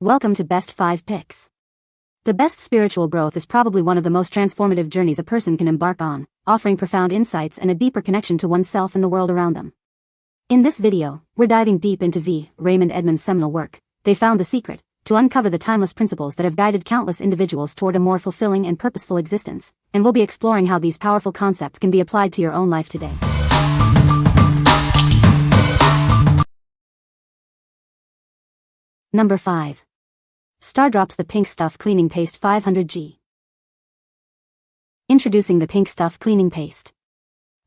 Welcome to Best 5 Picks. The best spiritual growth is probably one of the most transformative journeys a person can embark on, offering profound insights and a deeper connection to oneself and the world around them. In this video, we're diving deep into Raymond Edman's seminal work, They Found the Secret, to uncover the timeless principles that have guided countless individuals toward a more fulfilling and purposeful existence, and we'll be exploring how these powerful concepts can be applied to your own life today. Number 5. Stardrops The Pink Stuff Cleaning Paste 500G. Introducing the Pink Stuff Cleaning Paste.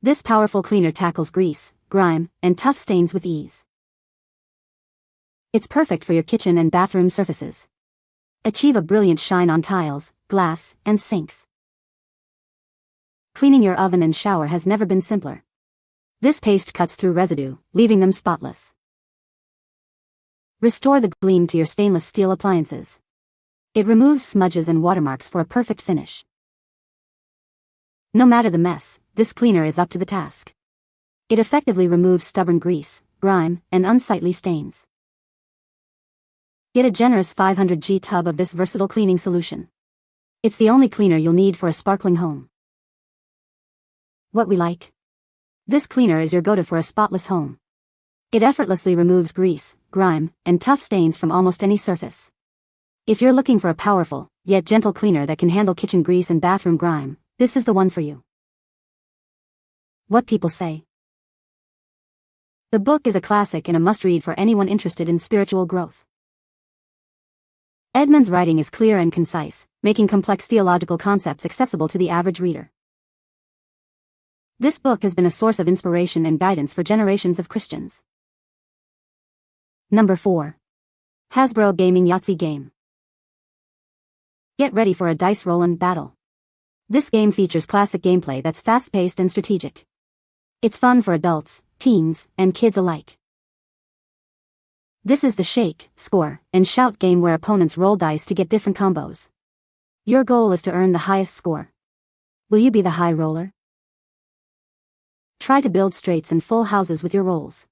This powerful cleaner tackles grease, grime, and tough stains with ease. It's perfect for your kitchen and bathroom surfaces. Achieve a brilliant shine on tiles, glass, and sinks. Cleaning your oven and shower has never been simpler. This paste cuts through residue, leaving them spotless. Restore the gleam to your stainless steel appliances. It removes smudges and watermarks for a perfect finish. No matter the mess, this cleaner is up to the task. It effectively removes stubborn grease, grime, and unsightly stains. Get a generous 500G tub of this versatile cleaning solution. It's the only cleaner you'll need for a sparkling home. What we like? This cleaner is your go-to for a spotless home. It effortlessly removes grease, grime, and tough stains from almost any surface. If you're looking for a powerful, yet gentle cleaner that can handle kitchen grease and bathroom grime, this is the one for you. What people say. The book is a classic and a must-read for anyone interested in spiritual growth. Edman's writing is clear and concise, making complex theological concepts accessible to the average reader. This book has been a source of inspiration and guidance for generations of Christians. Number 4. Hasbro Gaming Yahtzee Game. Get ready for a dice rollin' battle. This game features classic gameplay that's fast-paced and strategic. It's fun for adults, teens, and kids alike. This is the shake, score, and shout game where opponents roll dice to get different combos. Your goal is to earn the highest score. Will you be the high roller? Try to build straights and full houses with your rolls.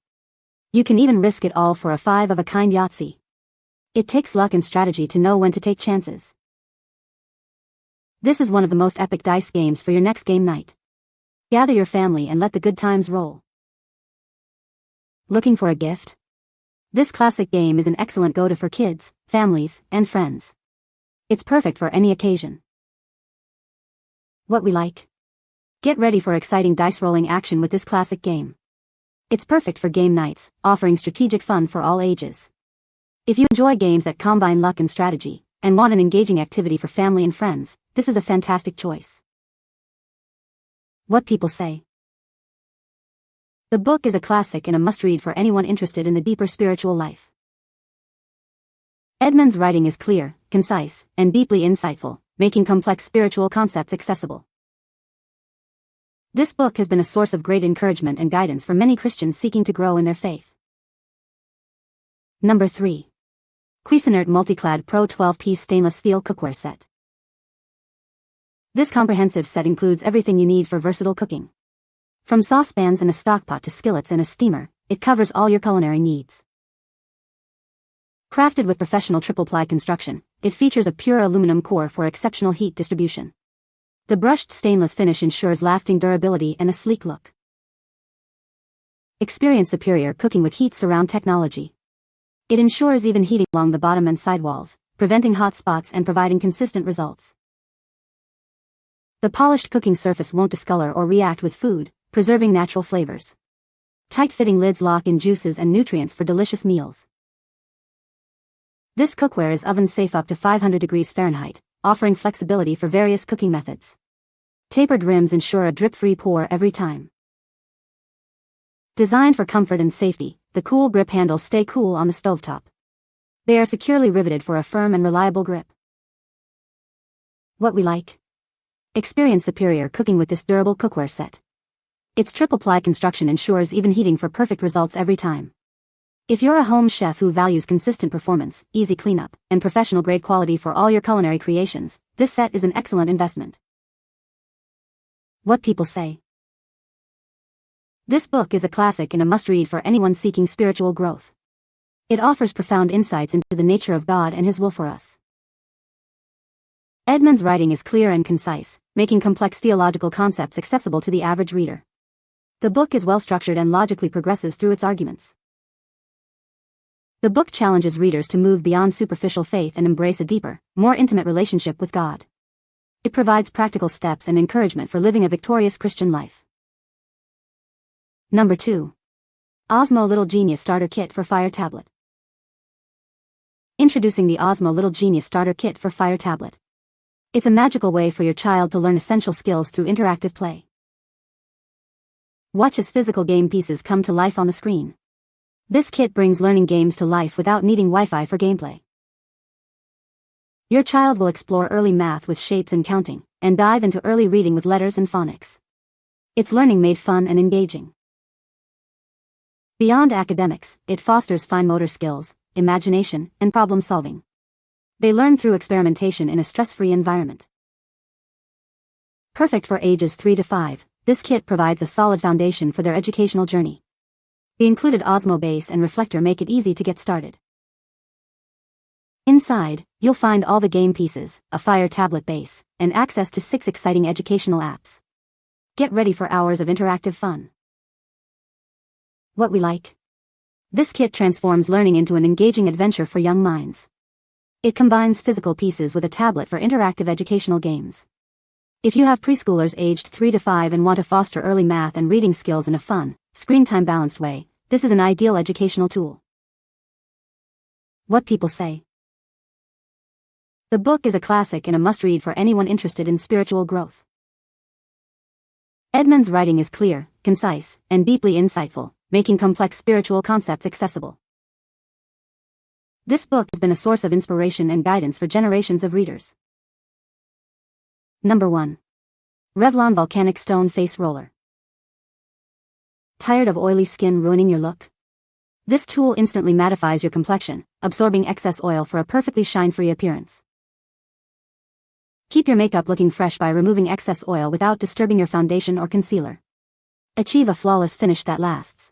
You can even risk it all for a 5-of-a-kind Yahtzee. It takes luck and strategy to know when to take chances. This is one of the most epic dice games for your next game night. Gather your family and let the good times roll. Looking for a gift? This classic game is an excellent go-to for kids, families, and friends. It's perfect for any occasion. What we like? Get ready for exciting dice rolling action with this classic game. It's perfect for game nights, offering strategic fun for all ages. If you enjoy games that combine luck and strategy, and want an engaging activity for family and friends, this is a fantastic choice. What people say. The book is a classic and a must-read for anyone interested in the deeper spiritual life. Edman's writing is clear, concise, and deeply insightful, making complex spiritual concepts accessible. This book has been a source of great encouragement and guidance for many Christians seeking to grow in their faith. Number 3. Cuisinart MultiClad Pro 12-piece Stainless Steel Cookware Set. This comprehensive set includes everything you need for versatile cooking. From saucepans and a stockpot to skillets and a steamer, it covers all your culinary needs. Crafted with professional triple-ply construction, it features a pure aluminum core for exceptional heat distribution. The brushed stainless finish ensures lasting durability and a sleek look. Experience superior cooking with heat surround technology. It ensures even heating along the bottom and sidewalls, preventing hot spots and providing consistent results. The polished cooking surface won't discolor or react with food, preserving natural flavors. Tight-fitting lids lock in juices and nutrients for delicious meals. This cookware is oven-safe up to 500 degrees Fahrenheit, offering flexibility for various cooking methods. Tapered rims ensure a drip-free pour every time. Designed for comfort and safety, the cool grip handles stay cool on the stovetop. They are securely riveted for a firm and reliable grip. What we like? Experience superior cooking with this durable cookware set. Its triple-ply construction ensures even heating for perfect results every time. If you're a home chef who values consistent performance, easy cleanup, and professional-grade quality for all your culinary creations, this set is an excellent investment. What people say. This book is a classic and a must-read for anyone seeking spiritual growth. It offers profound insights into the nature of God and His will for us. Edman's writing is clear and concise, making complex theological concepts accessible to the average reader. The book is well-structured and logically progresses through its arguments. The book challenges readers to move beyond superficial faith and embrace a deeper, more intimate relationship with God. It provides practical steps and encouragement for living a victorious Christian life. Number 2. Osmo Little Genius Starter Kit for Fire Tablet. Introducing the Osmo Little Genius Starter Kit for Fire Tablet. It's a magical way for your child to learn essential skills through interactive play. Watch as physical game pieces come to life on the screen. This kit brings learning games to life without needing Wi-Fi for gameplay. Your child will explore early math with shapes and counting, and dive into early reading with letters and phonics. It's learning made fun and engaging. Beyond academics, it fosters fine motor skills, imagination, and problem solving. They learn through experimentation in a stress-free environment. Perfect for ages 3 to 5, this kit provides a solid foundation for their educational journey. The included Osmo base and reflector make it easy to get started. Inside, you'll find all the game pieces, a Fire tablet base, and access to 6 exciting educational apps. Get ready for hours of interactive fun. What we like. This kit transforms learning into an engaging adventure for young minds. It combines physical pieces with a tablet for interactive educational games. If you have preschoolers aged 3 to 5 and want to foster early math and reading skills in a fun, screen-time balanced way, this is an ideal educational tool. What people say. The book is a classic and a must-read for anyone interested in spiritual growth. Edman's writing is clear, concise, and deeply insightful, making complex spiritual concepts accessible. This book has been a source of inspiration and guidance for generations of readers. Number 1. Revlon Volcanic Stone Face Roller. Tired of oily skin ruining your look? This tool instantly mattifies your complexion, absorbing excess oil for a perfectly shine-free appearance. Keep your makeup looking fresh by removing excess oil without disturbing your foundation or concealer. Achieve a flawless finish that lasts.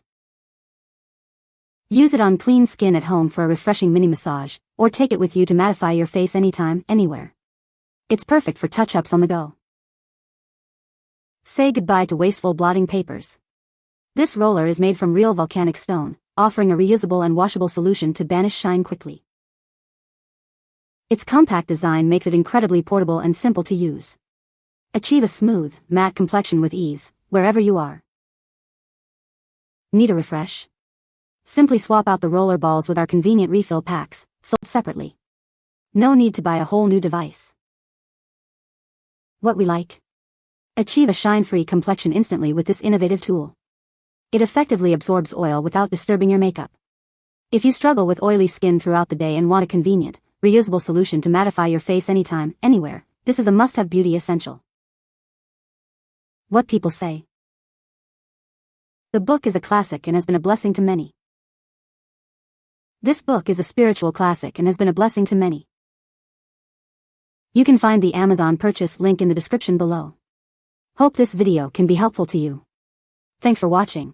Use it on clean skin at home for a refreshing mini massage, or take it with you to mattify your face anytime, anywhere. It's perfect for touch-ups on the go. Say goodbye to wasteful blotting papers. This roller is made from real volcanic stone, offering a reusable and washable solution to banish shine quickly. Its compact design makes it incredibly portable and simple to use. Achieve a smooth, matte complexion with ease, wherever you are. Need a refresh? Simply swap out the roller balls with our convenient refill packs, sold separately. No need to buy a whole new device. What we like. Achieve a shine-free complexion instantly with this innovative tool. It effectively absorbs oil without disturbing your makeup. If you struggle with oily skin throughout the day and want a convenient, reusable solution to mattify your face anytime, anywhere, this is a must-have beauty essential. What people say. The book is a classic and has been a blessing to many. This book is a spiritual classic and has been a blessing to many. You can find the Amazon purchase link in the description below. Hope this video can be helpful to you. Thanks for watching.